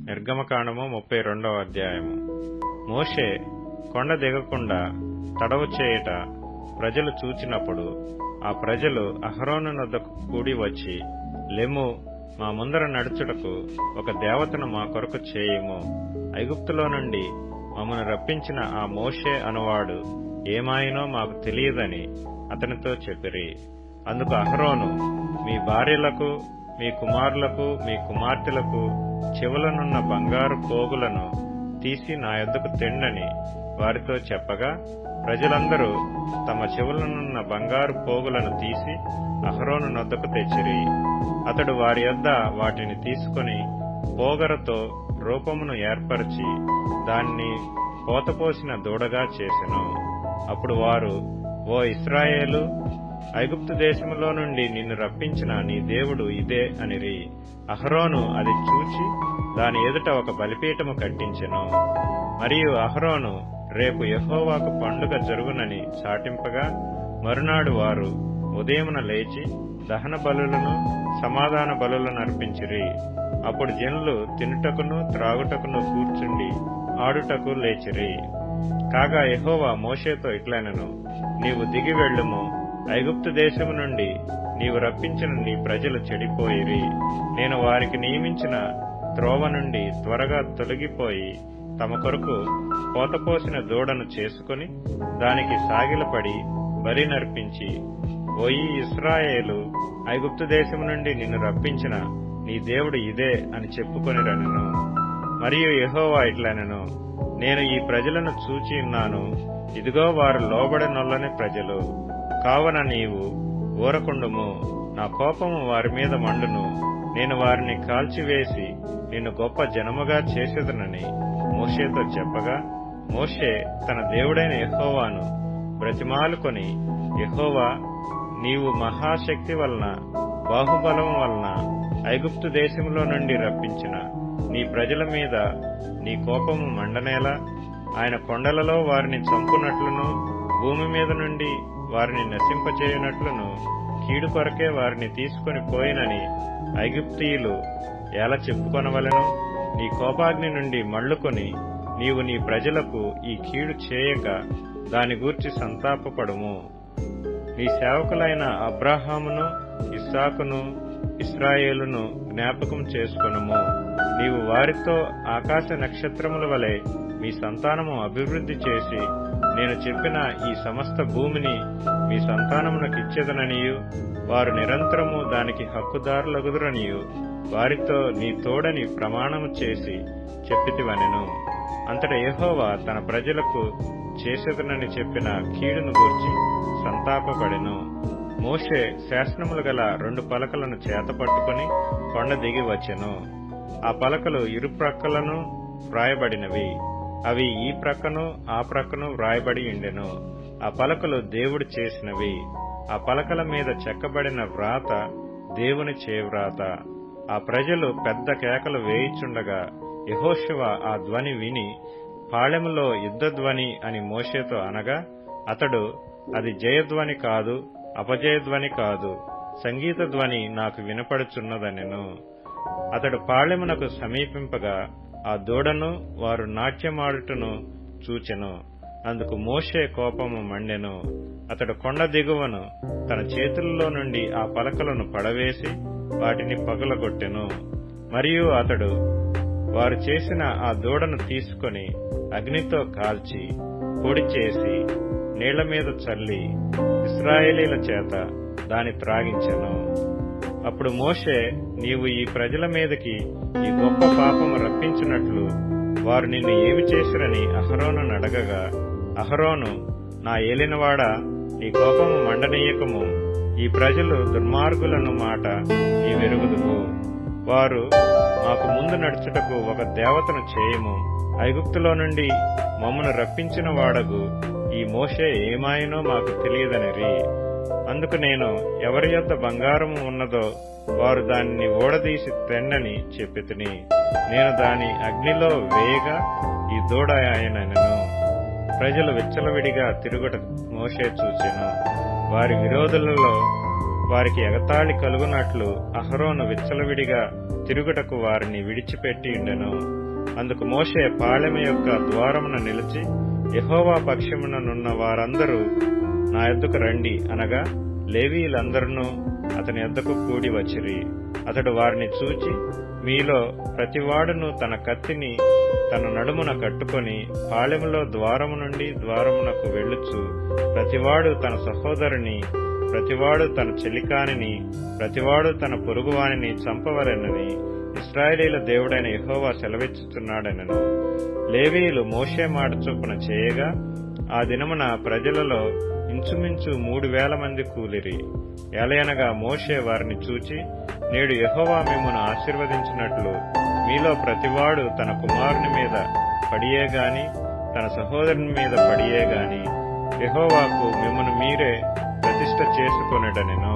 నిర్గమకాండము 32వ అధ్యాయము. మోషే కొండ దిగకుండా తడవు చేయుట ప్రజలు చూచినప్పుడు ఆ ప్రజలు అహరోను నొద్దకు కూడి వచ్చి, లెమ్ము, మా ముందర నడుచుటకు ఒక దేవతను మా కొరకు చేయుము. ఐగుప్తులో నుండి మమ్మను రప్పించిన ఆ మోషే అనువాడు ఏమాయినో మాకు తెలియదని అతనితో చెప్పిరి. అందుకు అహరోను, మీ భార్యలకు, మీ కుమారులకు, మీ కుమార్తెలకు చెవులనున్న బంగారు పోగులను తీసి నా యొద్దకు తెండని వారితో చెప్పగా, ప్రజలందరూ తమ చెవులనున్న బంగారు పోగులను తీసి అహరోను నొద్దకు తెచ్చిరి. అతడు వారి యొద్ద వాటిని తీసుకుని పోగరతో రూపమును ఏర్పరచి దాన్ని పోతపోసిన దూడగా చేసెను. అప్పుడు వారు, ఓ ఇశ్రాయేలు, ఐగుప్తు దేశములో నుండి నిన్ను రప్పించిన నీ దేవుడు ఇదే అనిరి. అహరోను అది చూచి దాని ఎదుట ఒక బలిపీఠము కట్టించెను. మరియు అహరోను రేపు యెహోవాకు పండుగ జరుగునని చాటింపగా, మరునాడు వారు ఉదయమున లేచి దహన బలులను సమాధాన బలులను అర్పించిరి. అప్పుడు జనులు తినుటకును త్రాగుటకును కూర్చుండి ఆడుటకు లేచిరి. కాగా యెహోవా మోషేతో ఇట్లనెను, నీవు దిగి వెళ్ళుము. ఐగుప్తు దేశము నుండి నీవు రప్పించిన నీ ప్రజలు చెడిపోయిరి. నేను వారికి నియమించిన త్రోవ నుండి త్వరగా తొలగిపోయి తమ కొరకు పోతపోసిన దూడను చేసుకుని దానికి సాగిలపడి బలి నర్పించి, ఓయి ఇశ్రాయేలు, ఐగుప్తు దేశము నుండి నిన్ను రప్పించిన నీ దేవుడు ఇదే అని చెప్పుకొనిరనెను. మరియు యెహోవా ఇట్లనెను, నేను ఈ ప్రజలను చూచి ఉన్నాను. ఇదిగో వారు లోబడనొల్లని ప్రజలు. కావున నీవు ఊరకుండుము. నా కోపము వారి మీద మండును. నేను వారిని కాల్చివేసి నిన్ను గొప్ప జనముగా చేసేదనని మోషేతో చెప్పగా, మోషే తన దేవుడైన యెహోవాను బ్రతిమాలుకొని, యెహోవా, నీవు మహాశక్తి వలన బాహుబలం వలన ఐగుప్తు దేశంలో నుండి రప్పించిన నీ ప్రజల మీద నీ కోపము మండనేలా? ఆయన కొండలలో వారిని చంపునట్లును భూమి మీద నుండి వారిని నశింపచేయునట్లును కీడు కొరకే వారిని తీసుకొని పోయినని ఐగుప్తీయులు ఎలా చెప్పుకొనవలెను? నీ కోపాగ్ని నుండి మళ్లుకొని నీవు నీ ప్రజలకు ఈ కీడు చేయక దాని గూర్చి సంతాపపడుము. నీ సేవకులైన అబ్రాహామును, ఇస్సాకును, ఇశ్రాయేలును జ్ఞాపకం చేసుకొనుము. నీవు వారితో ఆకాశ నక్షత్రముల వలె మీ సంతానము అభివృద్ధి చేసి నేను చెప్పిన ఈ సమస్త భూమిని మీ సంతానమునకిచ్చెదననియు వారు నిరంతరము దానికి హక్కుదారులగుదురనియు వారితో నీ తోడని ప్రమాణము చేసి చెప్పితివనెను. అంతట యెహోవా తన ప్రజలకు చేసేదనని చెప్పిన కీడును గూర్చి సంతాపపడెను. మోషే శాసనములు గల 2 పలకలను చేతపట్టుకుని కొండ దిగి వచ్చెను. ఆ పలకలు ఇరుప్రక్కలను వ్రాయబడినవి. అవి ఈ ప్రక్కను ఆ ప్రక్కను వ్రాయబడి ఉండెను. ఆ పలకలు దేవుడు చేసినవి. ఆ పలకల మీద చెక్కబడిన వ్రాత దేవుని చేవ్రాత. ఆ ప్రజలు పెద్ద కేకలు వేయిచుండగా యెహోషువ ఆ ధ్వని విని, పాళెములో యుద్ధధ్వని అని మోషేతో అనగా, అతడు, అది జయధ్వని కాదు, అపజయధ్వని కాదు, సంగీత ధ్వని నాకు వినపడుచున్నదనెను. అతడు పాళెమునకు సమీపింపగా ఆ దూడను వారు నాట్యమాడుటను చూచెను. అందుకు మోషే కోపము మండెను. అతడు కొండ దిగువను తన చేతుల్లో నుండి ఆ పలకలను పడవేసి వాటిని పగులగొట్టెను. మరియు అతడు వారు చేసిన ఆ దూడను తీసుకుని అగ్నితో కాల్చి పొడి చేసి నీళ్ల మీద చల్లి ఇశ్రాయేలీల చేత దాని త్రాగించెను. అప్పుడు మోషే, నీవు ఈ ప్రజల మీదకి ఈ గొప్ప పాపము రప్పించినట్లు వారు నిన్ను ఏమి చేసిరని అహరోను అడగగా, అహరోను, నా ఏలినవాడా, నీ కోపము మండనీయకము. ఈ ప్రజలు దుర్మార్గులను మాట నీవెరుగుదువు. వారు మాకు ముందు నడుచుటకు ఒక దేవతను చేయము. ఐగుప్తులో నుండి మమ్మను రప్పించిన వాడగు ఈ మోషే ఏమాయనో మాకు తెలియదనిరి. అందుకు నేను, ఎవరి యొద్ద బంగారము ఉన్నదో వారు దానిని ఊడదీసి తెండని చెప్పితిని. నేను దాని అగ్నిలో వేయగా ఈ దూడ ఆయనను. ప్రజలు విచ్చలవిడిగా తిరుగుట మోషే చూచెను. వారి విరోధులలో వారికి ఎగతాళి కలుగునట్లు అహరోను విచ్చలవిడిగా తిరుగుటకు వారిని విడిచిపెట్టియుండెను. అందుకు మోషే పాళెము యొక్క ద్వారమున నిలిచి, యెహోవా పక్షముననున్న వారందరూ నా యొద్దకు రండి అనగా లేవీయులందరూ అతని యొద్దకు కూడి వచ్చిరి. అతడు వారిని చూచి, మీలో ప్రతివాడును తన కత్తిని తన నడుమున కట్టుకొని పాళెములో ద్వారము నుండి ద్వారమునకు వెళ్ళుచు, ప్రతివాడు తన సహోదరుని, ప్రతివాడు తన చెలికానిని, ప్రతివాడు తన పొరుగువానిని చంపవలెనని ఇశ్రాయేలీల దేవుడైన యెహోవా సెలవిచ్చుచున్నాడనెను. లేవీయులు మోషే మాట చొప్పున చేయగా ఆ దినమున ప్రజలలో ఇంచుమించు 3,000 మంది కూలిరి. ఎలయనగా మోషే వారిని చూచి, నేడు యెహోవా మిమ్మును ఆశీర్వదించినట్లు మీలో ప్రతివాడు తన కుమారుని మీద పడియేగాని తన సహోదరుని మీద పడియేగాని యెహోవాకు మిమ్మును మీరే ప్రతిష్ఠ చేసుకొనెడనెను.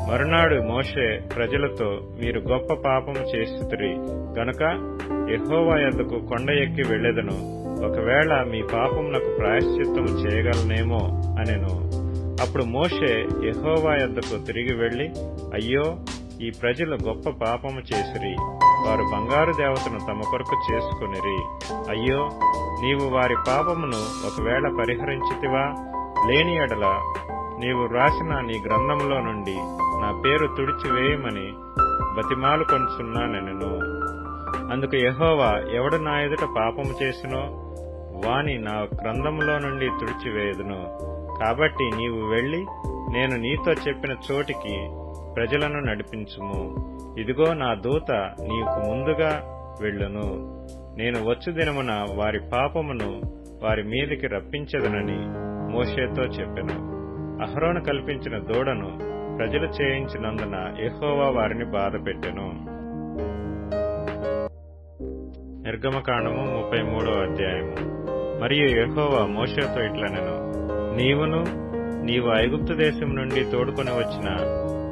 మరునాడు మోషే ప్రజలతో, మీరు గొప్ప పాపము చేసితిరి గనుక యెహోవా యొద్దకు కొండ ఎక్కి వెళ్లెదను. ఒకవేళ మీ పాపమునకు ప్రాయశ్చిత్తము చేయగలనేమో అనెను. అప్పుడు మోషే యెహోవా యొద్దకు తిరిగి వెళ్లి, అయ్యో, ఈ ప్రజలు గొప్ప పాపము చేసిరి. వారు బంగారు దేవతను తమ కొరకు చేసుకొనిరి. అయ్యో, నీవు వారి పాపమును ఒకవేళ పరిహరించితివా? లేని ఎడల నీవు వ్రాసిన నీ గ్రంథంలో నుండి నా పేరు తుడిచివేయమని బతిమాలుకొనుచున్నానెను. అందుకు యెహోవా, ఎవడు నా ఎదుట పాపము చేసినో వాని నా గ్రంథములో నుండి తుడిచివేయదును. కాబట్టి నీవు వెళ్లి నేను నీతో చెప్పిన చోటికి ప్రజలను నడిపించుము. ఇదిగో నా దూత నీకు ముందుగా వెళ్ళును. నేను వచ్చు దినమున వారి పాపమును వారి మీదికి రప్పించెదనని మోషేతో చెప్పెను. అహరోను కల్పించిన దూడను ప్రజలు చేయించినందున యెహోవా వారిని బాధపెట్టెను. నిర్గమకాండము 33వ అధ్యాయము. మరియు యెహోవా మోషేతో ఇట్లనెను, నీవు ఐగుప్తు దేశం నుండి తోడుకొని వచ్చిన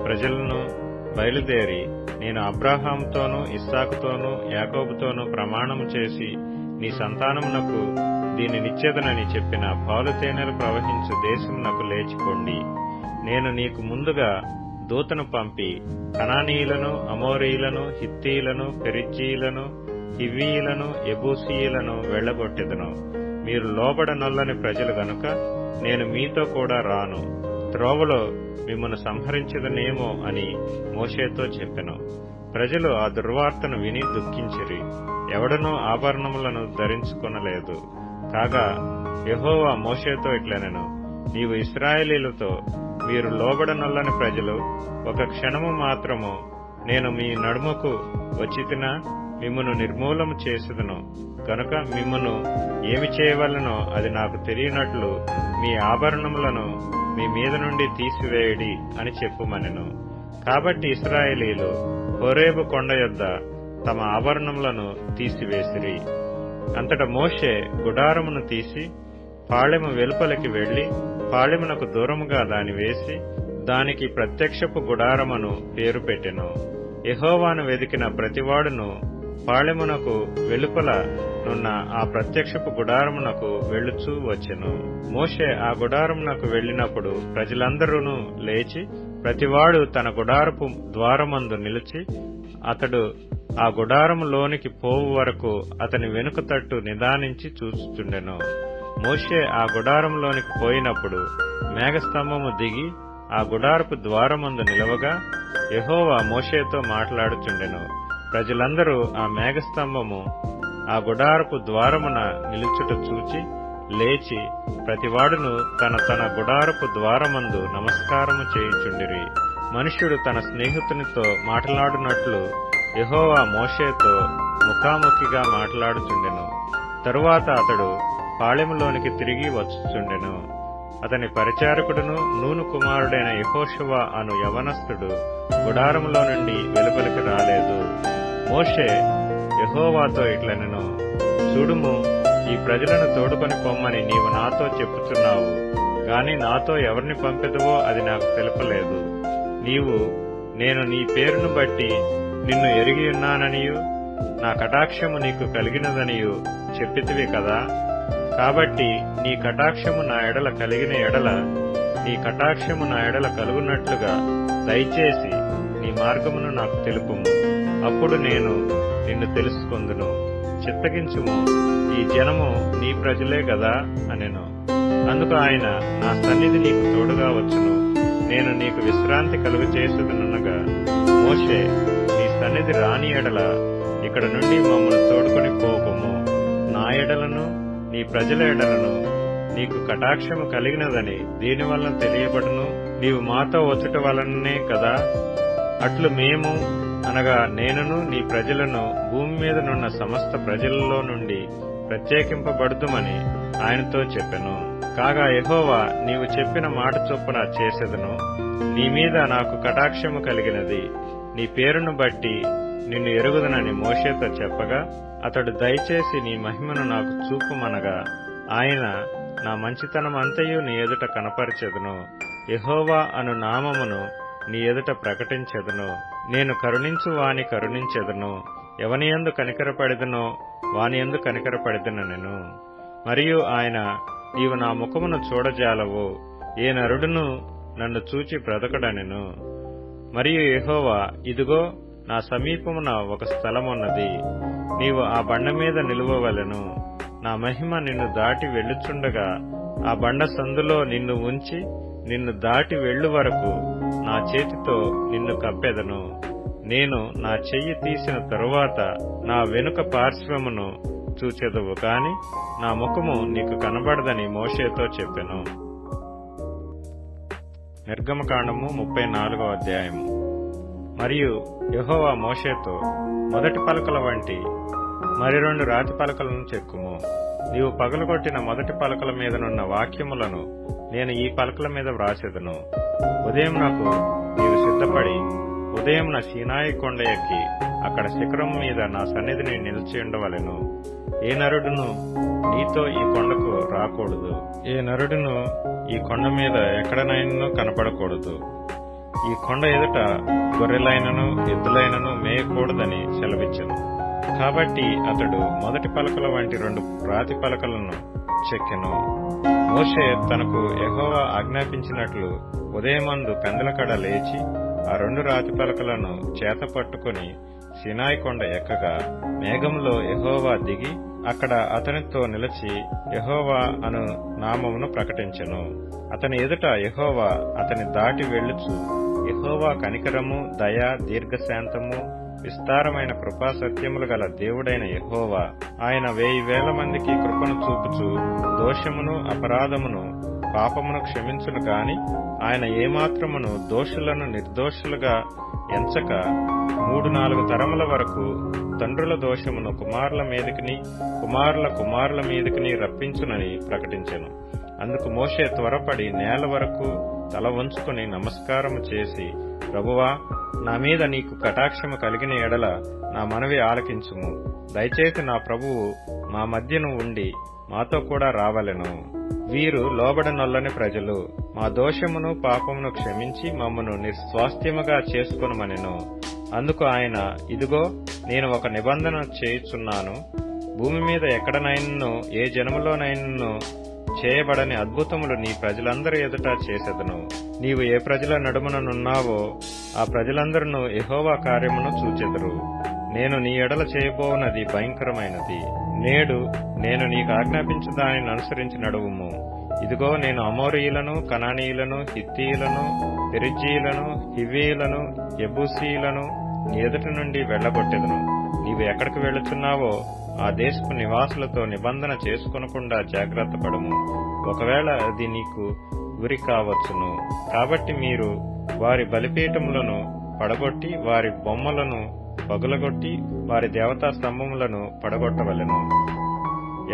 ప్రజలను బయలుదేరి నేను అబ్రాహాముతోనూ ఇస్సాకుతోనూ యాకోబుతోనూ ప్రమాణము చేసి నీ సంతానమునకు దీనినిచ్చేదనని చెప్పిన పాలు తేనెలు ప్రవహించు దేశమునకు లేచిపోండి. నేను నీకు ముందుగా దూతను పంపి కనానీయులను, అమోరీయులను, హిత్తీయులను, పెరిజ్జీయులను, హివ్వీయులను, యెబూసీయులను వెళ్లగొట్టెదను. మీరు లోబడనొల్లని ప్రజలు గనుక నేను మీతో కూడా రాను. త్రోవలో మిమ్మను సంహరించదనేమో అని మోషేతో చెప్పెను. ప్రజలు ఆ దుర్వార్తను విని దుఃఖించిరి. ఎవడనూ ఆభరణములను ధరించుకొనలేదు. కాగా యెహోవా మోషేతో ఇట్లనెను, నీవు ఇశ్రాయేలీలతో, మీరు లోబడనొల్లని ప్రజలు, ఒక క్షణము మాత్రము నేను మీ నడుముకు వచ్చితినా మిమ్మును నిర్మూలము చేసేదను కనుక మిమ్మును ఏమి చేయవలనో అది నాకు తెలియనట్లు మీ ఆభరణములను మీ మీద నుండి తీసివేయడి అని చెప్పుమనెను. కాబట్టి ఇశ్రాయేలీలు హోరేబు కొండ యొద్ద తమ ఆభరణములను తీసివేసిరి. అంతట మోషే గుడారమును తీసి పాళెము వెలుపలికి వెళ్లి పాళెమునకు దూరముగా దాని వేసి దానికి ప్రత్యక్షపు గుడారమును పేరు పెట్టెను. యెహోవాను వెదికిన ప్రతివాడును పాళెమునకు వెలుపల నున్న ఆ ప్రత్యక్షపు గుడారమునకు వెళ్ళుచూ వచ్చెను. మోషే ఆ గుడారమునకు వెళ్లినప్పుడు ప్రజలందరూ లేచి ప్రతివాడు తన గుడారపు ద్వారమందు నిలిచి అతడు ఆ గుడారములోనికి పోవు వరకు అతని వెనుక తట్టు నిదానించి చూచుచుండెను. మోషే ఆ గుడారంలోనికి పోయినప్పుడు మేఘస్తంభము దిగి ఆ గుడారపు ద్వారమందు నిలవగా యెహోవా మోషేతో మాట్లాడుచుండెను. ప్రజలందరూ ఆ మేఘస్తంభము ఆ గుడారపు ద్వారమున నిలుచుట చూచి లేచి ప్రతివాడును తన తన గుడారపు ద్వారమందు నమస్కారము చేయుచుండిరి. మనుష్యుడు తన స్నేహితునితో మాట్లాడునట్లు యెహోవా మోషేతో ముఖాముఖిగా మాట్లాడుచుండెను. తరువాత అతడు పాళెములోనికి తిరిగి వచ్చుచుండెను. అతని పరిచారకుడును నూను కుమారుడైన యెహోషువ అను యవనస్తుడు గుడారములో నుండి వెలుపలికి రాలేదు. మోషే యెహోవాతో ఇట్లనెను, చూడుము, ఈ ప్రజలను తోడుకొని పొమ్మని నీవు నాతో చెప్పుచున్నావు, గాని నాతో ఎవరిని పంపెదవో అది నాకు తెలపలేదు. నీవు నేను నీ పేరును బట్టి నిన్ను ఎరిగియున్నాననియు నా కటాక్షము నీకు కలిగినదనియు చెప్పితివి కదా. కాబట్టి నీ కటాక్షము నా ఎడల కలిగిన ఎడల నీ కటాక్షము నా ఎడల కలుగునట్లుగా దయచేసి నీ మార్గమును నాకు తెలుపుము. అప్పుడు నేను నిన్ను తెలుసుకొందును. చిత్తగించుము, ఈ జనము నీ ప్రజలే గదా అనెను. అందుకు ఆయన, నా సన్నిధి నీకు తోడుగా వచ్చును, నేను నీకు విశ్రాంతి కలుగచేసేదనగా, మోషే, నీ సన్నిధి రాని ఎడల ఇక్కడ నుండి మమ్మల్ని తోడుకొని పోకుము. నా ఎడలను నీ ప్రజల ఎడలను నీకు కటాక్షము కలిగినదని దీనివల్ల తెలియబడును. నీవు మాతో వచ్చుట వలననే కదా అట్లు మేము, అనగా నేనును నీ ప్రజలను భూమి మీద నున్న సమస్త ప్రజలలో నుండి ప్రత్యేకింపబడుదుమని ఆయనతో చెప్పెను. కాగా యెహోవా, నీవు చెప్పిన మాట చొప్పున చేసెదను. నీ మీద నాకు కటాక్షము కలిగినది, నీ పేరును బట్టి నిన్ను ఎరుగుదనని మోషేతో చెప్పగా, అతడు దయచేసి నీ మహిమను నాకు చూపుమనగా, ఆయన, నా మంచితనం అంతయు నీ ఎదుట కనపరచెదను, యెహోవా అను నామమును నీ ఎదుట ప్రకటించెదను. నేను కరుణించు వాని కరుణించెదను, ఎవనియందు కనికరపడెదనో వానియందు కనికరపడెదనెను. మరియు ఆయన, నీవు నా ముఖమును చూడజాలవు, ఏ నరుడును నన్ను చూచి బ్రతకడనెను. మరియు యెహోవా, ఇదిగో నా సమీపమున ఒక స్థలమున్నది, నీవు ఆ బండ మీద నిలువవలెను. నా మహిమ నిన్ను దాటి వెళ్ళుచుండగా ఆ బండ సందులో నిన్ను ఉంచి నిన్ను దాటి వెళ్ళు వరకు నా చేతితో నిన్ను కప్పెదను. నేను నా చెయ్యి తీసిన తరువాత నా వెనుక పార్శ్వమును చూచెదవు, కాని నా ముఖము నీకు కనబడదని మోషేతో చెప్పెను. నిర్గమకాండము 34వ అధ్యాయము. మరియు యెహోవా మోషేతో, మొదటి పలకల వంటి మరి 2 రాతి పలకలను చెక్కుము. నీవు పగలగొట్టిన మొదటి పలకల మీదనున్న వాక్యములను నేను ఈ పలకల మీద వ్రాసెదను. ఉదయం నాకు నీవు సిద్ధపడి ఉదయంన సీనాయి కొండ ఎక్కి అక్కడ శిఖరం మీద నా సన్నిధిని నిలిచి ఉండవలెను. ఏ నరుడును నీతో ఈ కొండకు రాకూడదు, ఏ నరుడును ఈ కొండ మీద ఎక్కడనైనను కనపడకూడదు. ఈ కొండ ఎదుట గొర్రెలైనను ఎద్దులైనను మేయకూడదని సెలవిచ్చెను. కాబట్టి అతడు మొదటి పలకల వంటి 2 రాతి పలకలను చెక్కెను. మోషే తనకు యెహోవా ఆజ్ఞాపించినట్లు ఉదయమందు పెందలకడ లేచి ఆ 2 రాతి పలకలను చేత పట్టుకుని సీనాయి కొండ ఎక్కగా, మేఘంలో యెహోవా దిగి అక్కడ అతనితో నిలిచి యెహోవా అను నామమును ప్రకటించెను. అతని ఎదుట యెహోవా అతని దాటి వెళ్ళుచు, యెహోవా కనికరము, దయ, దీర్ఘశాంతము, విస్తారమైన కృపా సత్యములు గల దేవుడైన యెహోవా, ఆయన 1000 మందికి కృపను చూపుచు దోషమును అపరాధమును పాపమును క్షమించును గాని ఆయన ఏమాత్రమును దోషులను నిర్దోషులుగా ఎంచక 3-4 తరముల వరకు తండ్రుల దోషమును కుమారుల మీదకిని కుమారుల కుమారుల మీదకిని రప్పించునని ప్రకటించెను. అందుకు మోషే త్వరపడి నేల వరకు తల వంచుకుని నమస్కారము చేసి, ప్రభువా, నా మీద నీకు కటాక్షము కలిగిన ఎడల నా మనవి ఆలకించుము. దయచేసి నా ప్రభువు మా మధ్యను ఉండి మాతో కూడా రావలెను. వీరు లోబడనొల్లని ప్రజలు, మా దోషమును పాపమును క్షమించి మమ్మను నిస్వాస్థ్యముగా చేసుకొనుమనెను. అందుకు ఆయన, ఇదిగో నేను ఒక నిబంధన చేయుచున్నాను. భూమి మీద ఎక్కడనైనను ఏ జనములోనైనను చేయబడని అద్భుతములు నీ ప్రజలందరి ఎదుట చేసెదను. నీవు ఏ ప్రజల నడుమనున్నావో ఆ ప్రజలందరూ యెహోవా కార్యమును చూచెదరు. నేను నీ ఎడల చేయబోనది భయంకరమైనది. నేడు నేను నీకు ఆజ్ఞాపించు దానిని అనుసరించి నడువుము. ఇదిగో నేను అమోరీయులను, కనానీయులను, హిత్తీయులను, పెరిజ్జీయులను, హివ్వీయులను, యెబూసీయులను నీ ఎదుట నుండి వెళ్లగొట్టెదను. నీవు ఎక్కడికి వెళుచున్నావో ఆ దేశపు నివాసులతో నిబంధన చేసుకొనకుండా జాగ్రత్త పడము. ఒకవేళ అది నీకు గురి కావచ్చును. కాబట్టి మీరు వారి బలిపీఠములను పడగొట్టి వారి బొమ్మలను పగులగొట్టి వారి దేవతా స్తంభములను పడగొట్టవలెను.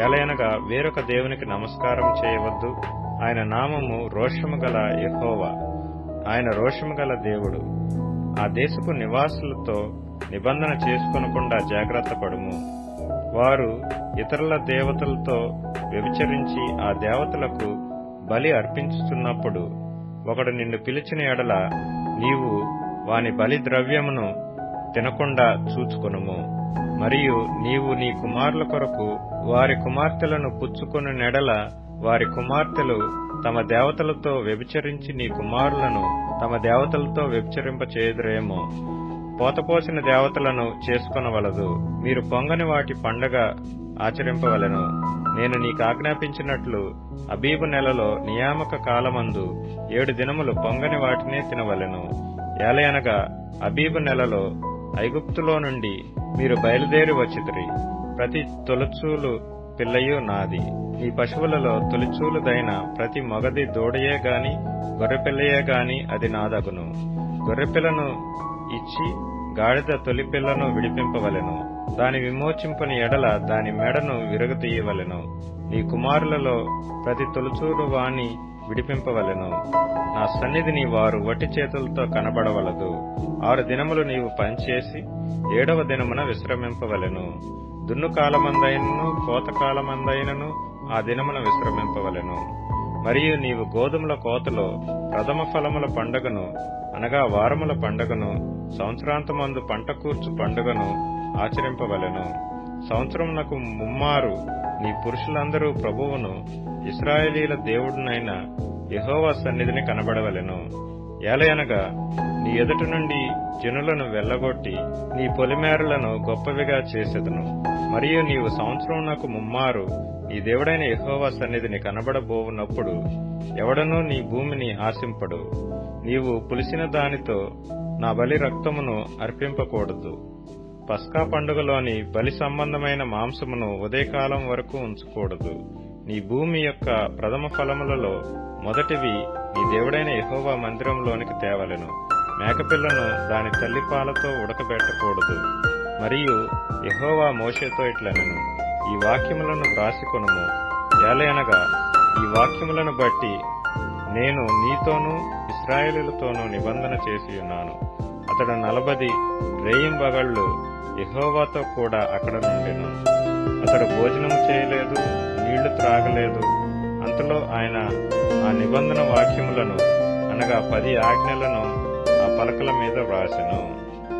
ఏలయనగా వేరొక దేవునికి నమస్కారం చేయవద్దు. ఆయన నామము రోషము గల యెహోవా, ఆయన రోషము గల దేవుడు. ఆ దేశపు నివాసులతో నిబంధన చేసుకొనకుండా జాగ్రత్త పడుము. వారు ఇతరుల దేవతలతో వ్యభిచరించి ఆ దేవతలకు బలి అర్పించుతున్నప్పుడు ఒకడు నిన్ను పిలిచిన ఎడల నీవు వాని బలి ద్రవ్యమును తినకుండా చూచుకొనుము. మరియు నీవు నీ కుమారుల కొరకు వారి కుమార్తెలను పుచ్చుకొను నెడల వారి కుమార్తెలు తమ దేవతలతో వ్యభిచరించి నీ కుమారులను తమ దేవతలతో వ్యభిచరింపచేయుదురేమో. పోతపోసిన దేవతలను చేసుకొనవలదు. మీరు పొంగని వాటి పండగ ఆచరింపవలెను. నేను నీకు ఆజ్ఞాపించినట్లు అబీబు నెలలో నియామక కాలమందు 7 దినములు పొంగని వాటినే తినవలెను. ఏలయనగా అబీబు నెలలో ఐగుప్తులో నుండి మీరు బయలుదేరి వచ్చితిరి. ప్రతి తొలిచూలు పిల్లయు నాది. నీ పశువులలో తొలిచూలుదైన ప్రతి మొగది దూడయే గాని గొర్రెపిల్లయే గాని అది నాదగును. గొర్రెపిల్లను ఇచ్చి గాడిద తొలిపిల్లను విడిపింపవలెను. దాని విమోచింపని ఎడల దాని మెడను విరగతీయవలెను. నీ కుమారులలో ప్రతి తొలిచూలు వాణ్ణి విడిపింపవలెను. నా సన్నిధిని వారు వట్టి చేతులతో కనబడవలదు. 6 దినములు నీవు పనిచేసి 7వ దినమున విశ్రమింపవలెను. దున్ను కాలమందైనను కోత కాలమందైనను ఆ దినమున విశ్రమింపవలెను. మరియు నీవు గోధుమల కోతలో ప్రథమ ఫలముల పండుగను అనగా వారముల పండుగను సంవత్సరాంతమందు పంట కూర్చు పండుగను ఆచరింపవలెను. సంవత్సరమునకు ముమ్మారు నీ పురుషులందరూ ప్రభువును ఇశ్రాయేలీల దేవుడునైన యెహోవా సన్నిధిని కనబడవలెను. ఏలయనగా నీ ఎదుట నుండి జనులను వెళ్లగొట్టి నీ పొలిమేరలను గొప్పవిగా చేసెదను. మరియు నీవు సంవత్సరమునకు ముమ్మారు నీ దేవుడైన యెహోవా సన్నిధిని కనబడబోవునప్పుడు ఎవడనూ నీ భూమిని ఆశింపడు. నీవు పులిసిన దానితో నా బలి రక్తమును అర్పింపకూడదు. పస్కా పండుగలోని బలి సంబంధమైన మాంసమును ఉదయకాలం వరకు ఉంచకూడదు. నీ భూమి యొక్క ప్రథమ ఫలములలో మొదటివి నీ దేవుడైన యెహోవా మందిరంలోనికి తేవలెను. మేకపిల్లను దాని తల్లిపాలతో ఉడకబెట్టకూడదు. మరియు యెహోవా మోషేతో ఇట్లనెను, ఈ వాక్యములను వ్రాసికొనుము. ఏలయనగా ఈ వాక్యములను బట్టి నేను నీతోనూ ఇశ్రాయేలులతోనూ నిబంధన చేసియున్నాను. అతడు 40 రేయింబగళ్లు యెహోవాతో కూడా అక్కడ నుండెను. అతడు భోజనము చేయలేదు, నీళ్లు త్రాగలేదు. అంతలో ఆయన ఆ నిబంధన వాక్యములను అనగా 10 ఆజ్ఞలను ఆ పలకల మీద వ్రాసెను.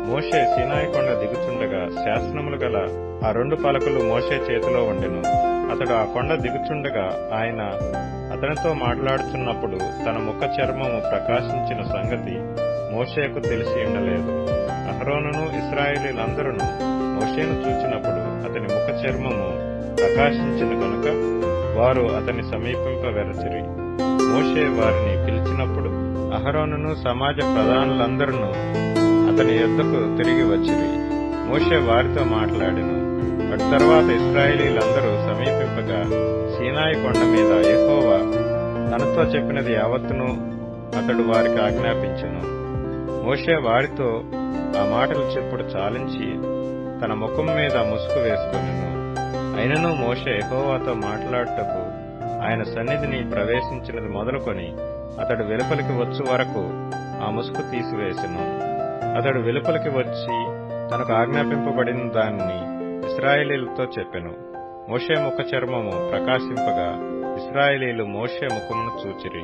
మోషే సీనాయి కొండ దిగుచుండగా శాసనములు గల ఆ 2 పలకలు మోషే చేతిలో ఉండెను. అతడు ఆ కొండ దిగుచుండగా ఆయన అతనితో మాట్లాడుచున్నప్పుడు తన ముఖ చర్మము ప్రకాశించిన సంగతి మోషేకు తెలిసి ఉండలేదు. అహరోనును ఇశ్రాయేలీలందరూ మోషేను చూచినప్పుడు అతని ముఖ చర్మము ప్రకాశించిన కనుక వారు అతని సమీపింపవెరచిరి. మోషే వారిని పిలిచినప్పుడు అహరోనును సమాజ ప్రధానులందరూ అతని యొద్దకు తిరిగి వచ్చిరి. మోషే వారితో మాట్లాడెను. అటు తర్వాత ఇశ్రాయేలీలందరూ సమీపింపగా సీనాయి కొండ మీద యెహోవా తనతో చెప్పినది యావత్తును అతడు వారికి ఆజ్ఞాపించెను. మోషే వారితో ఆ మాటలు చెప్పుడు చాలించి తన ముఖం మీద ముసుగు వేసుకొనెను. అయినను మోషే యెహోవాతో మాట్లాడుటకు ఆయన సన్నిధిని ప్రవేశించినది మొదలుకొని అతడు వెలుపలికి వచ్చు వరకు ఆ ముసుగు తీసివేసెను. అతడు వెలుపలికి వచ్చి తనకు ఆజ్ఞాపింపబడిన దానిని ఇశ్రాయేలీలతో చెప్పెను. మోషే ముఖ చర్మము ప్రకాశింపగా ఇశ్రాయేలీలు మోషే ముఖమును చూచిరి.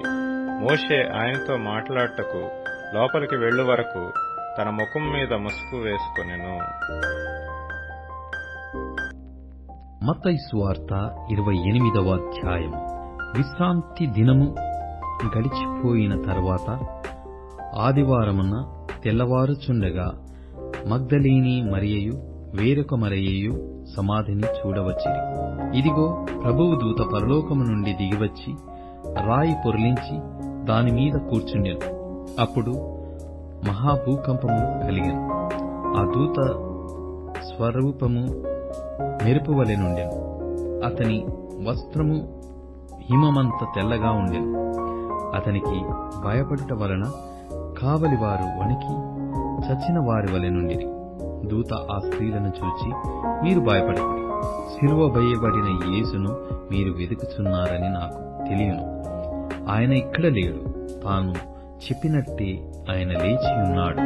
మోషే ఆయనతో మాట్లాడుటకు లోపలికి వెళ్ళు వరకు తన ముఖం మీద ముసుగు వేసుకొనెను. మత్తయి సువార్త 28వ అధ్యాయం. విశ్రాంతి దినము గడిచిపోయిన తర్వాత ఆదివారమున తెల్లవారుచుండగా మగ్దలేని మరియయు వేరొక మరియయు సమాధిని చూడవచ్చిరి. ఇదిగో, ప్రభువు దూత పరలోకము నుండి దిగివచ్చి రాయి పొర్లించి దానిమీద కూర్చుండెను. అప్పుడు మహాభూకంపము కలిగెను. ఆ దూత స్వరూపము మెరుపువలె నుండెను. అతని వస్త్రము హిమమంత తెల్లగా ఉండెను. అతనికి భయపడుట వలన కావలివారు వణికి చచ్చిన వారి వలె నుండిరి. దూత ఆ స్త్రీలను చూచి, మీరు భయపడకుడి, సిలువ వేయబడిన యేసును మీరు వెతుకుచున్నారని నాకు తెలియను. ఆయన ఇక్కడ లేడు, తాను చెప్పినట్టే ఆయన లేచి ఉన్నాడు.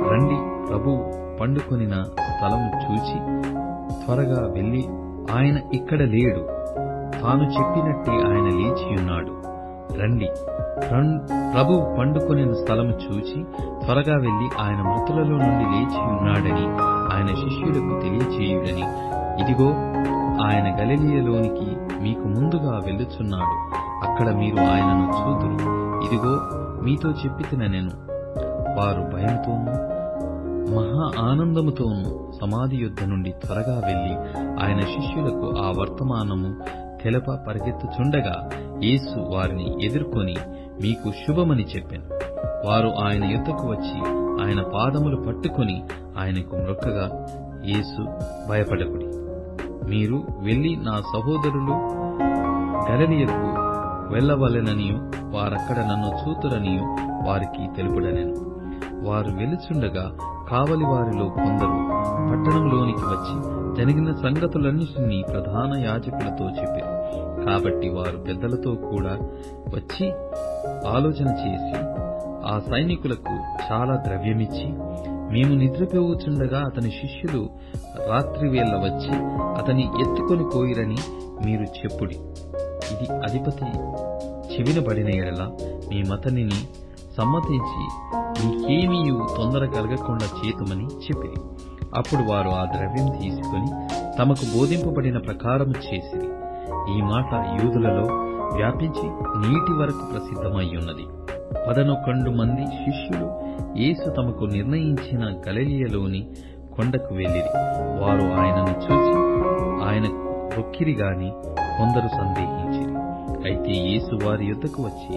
రండి, ప్రభువు పండుకొనిన స్థలము చూచి త్వరగా వెళ్లి, ఆయన ఇక్కడ లేడు, తాను చెప్పినట్టే ఆయన లేచి ఉన్నాడు. రండి, ప్రభువు పండుకొనిన స్థలము చూచి త్వరగా వెళ్లి ఆయన మృతులలో నుండి లేచి ఉన్నాడని ఆయన శిష్యులకు తెలియచేయుడని, ఇదిగో ఆయన గలిలయలోనికి మీకు ముందుగా వెళ్ళుచున్నాడు, అక్కడ మీరు ఆయనను చూతురు. ఇదిగో మీతో చెప్పితిన నేను. వారు భయంతోనూ మహా ఆనందముతోనూ సమాధి యుద్ధ నుండి త్వరగా వెళ్లి ఆయన శిష్యులకు ఆ వర్తమానము తెలప పరిగెత్తుచుండగా యేసు వారిని ఎదుర్కొని మీకు శుభమని చెప్పాను. వారు ఆయన యుద్ధకు వచ్చి ఆయన పాదములు పట్టుకొని ఆయనకు మ్రొక్కగా, యేసు భయపడకుడి, మీరు వెళ్లి నా సహోదరులు గలిలయకు వెళ్లవలెననియు వారక్కడ నన్ను చూతురనియు వారికి తెలుపుడనెను. వారు వెలుచుండగా కావలి వారిలో కొందరు పట్టణంలోనికి వచ్చి జరిగిన సంగతులన్నిటినీ ప్రధాన యాజకులతో చెప్పారు. కాబట్టి వారు పెద్దలతో కూడా వచ్చి ఆలోచన చేసి ఆ సైనికులకు చాలా ద్రవ్యమిచ్చి, మేము నిద్రపోవుచుండగా అతని శిష్యులు రాత్రివేళ వచ్చి అతని ఎత్తుకొని పోయిరని మీరు చెప్పుడి. ఇది అధిపతి చెవినబడిన ఎడల మేమతనిని సమ్మతించి మీకేమీ తొందర కలగకుండా చేతుమని చెప్పిరి. అప్పుడు వారు ఆ ద్రవ్యం తీసుకుని తమకు బోధింపబడిన ప్రకారము చేసిరి. ఈ మాట యూదులలో వ్యాపించి నీటి వరకు ప్రసిద్ధమయ్యున్నది. 11 మంది శిష్యులు యేసు తమకు నిర్ణయించిన గలిలయలోని కొండకు వెళ్ళిరి. వారు ఆయనను చూసి ఆయన రొక్కిరి గాని కొందరు సందేహించిరి. అయితే యేసు వారి యొద్దకు వచ్చి,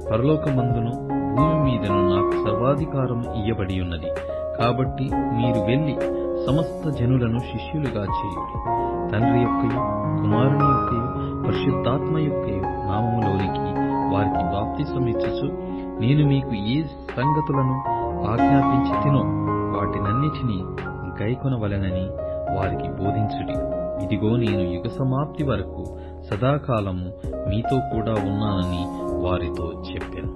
పరలోకమందును భూమి మీదను నాకు సర్వాధికారం ఇయ్యబడి ఉన్నది. కాబట్టి మీరు వెళ్లి సమస్త జనులను శిష్యులుగా చేయుడి. తండ్రి యొక్కయు కుమారుని యొక్కయు పరిశుద్ధాత్మ యొక్కయు నామములోనికి వారికి బాప్తిసమిచ్చుచు, నేను మీకు ఏ సంగతులను ఆజ్ఞాపించి తినో వాటినన్నిటినీ గైకొనవలెనని వారికి బోధించుడి. ఇదిగో నేను యుగ సమాప్తి వరకు సదాకాలము మీతో కూడా ఉన్నానని వారితో చెప్పాను.